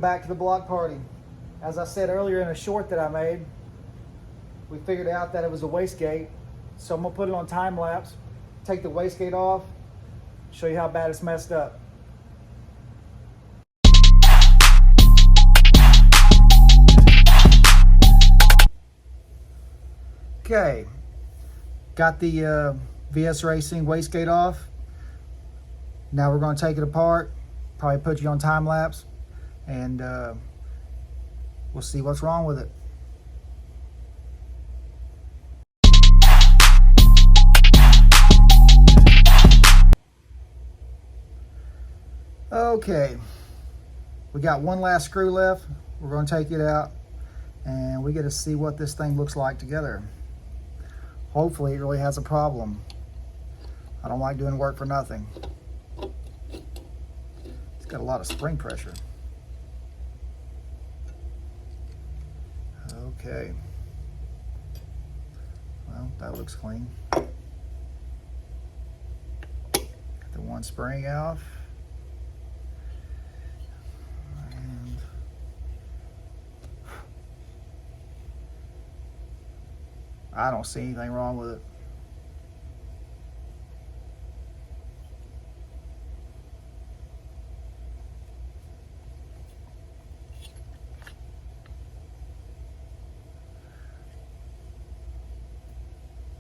back to the block party. As I said earlier in a short that I made, we figured out that it was a wastegate. So I'm gonna put it on time lapse, take the wastegate off, show you how bad it's messed up. Okay, got the Vsracing wastegate off. Now we're gonna take it apart, probably put you on time lapse, and we'll see what's wrong with it. Okay, we got one last screw left. We're going to take it out and we get to see what this thing looks like together. Hopefully it really has a problem. I don't like doing work for nothing. It's got a lot of spring pressure. Okay, well, that looks clean. Got the one spring off. And I don't see anything wrong with it.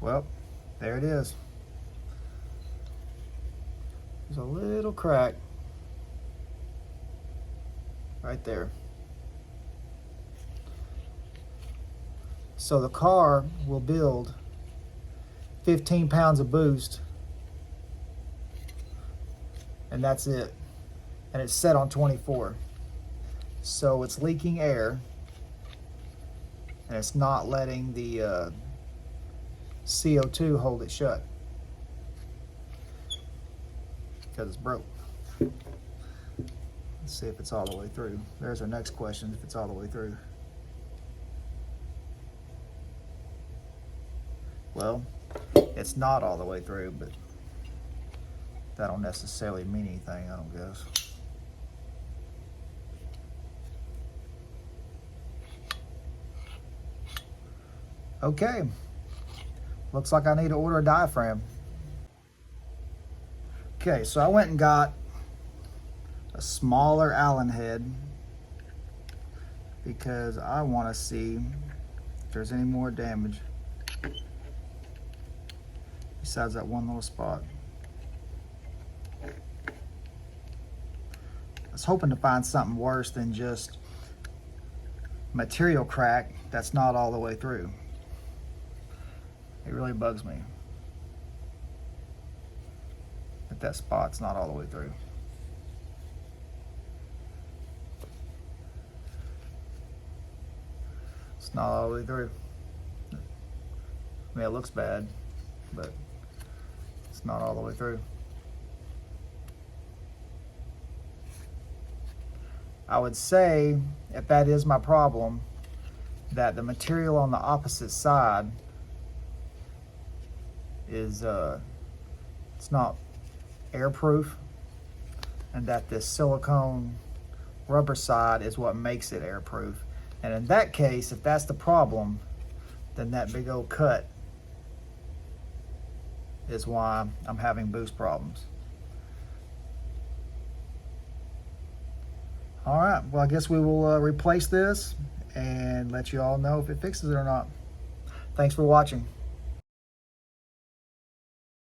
Well, there it is. There's a little crack right there. So the car will build 15 pounds of boost, and that's it. And it's set on 24. So it's leaking air, and it's not letting the CO2 hold it shut because it's broke. Let's see if it's all the way through. There's our next question, if it's all the way through. Well, it's not all the way through, but that don't necessarily mean anything, I don't guess. Okay, looks like I need to order a diaphragm. Okay, so I went and got a smaller Allen head because I want to see if there's any more damage besides that one little spot. I was hoping to find something worse than just material crack that's not all the way through. It really bugs me that that spot's not all the way through. It's not all the way through. I mean, it looks bad, but it's not all the way through. I would say, if that is my problem, that the material on the opposite side is it's not airproof, and that this silicone rubber side is what makes it airproof. And in that case, if that's the problem, then that big old cut is why I'm having boost problems. All right, well, I guess we will replace this and let you all know if it fixes it or not. Thanks for watching.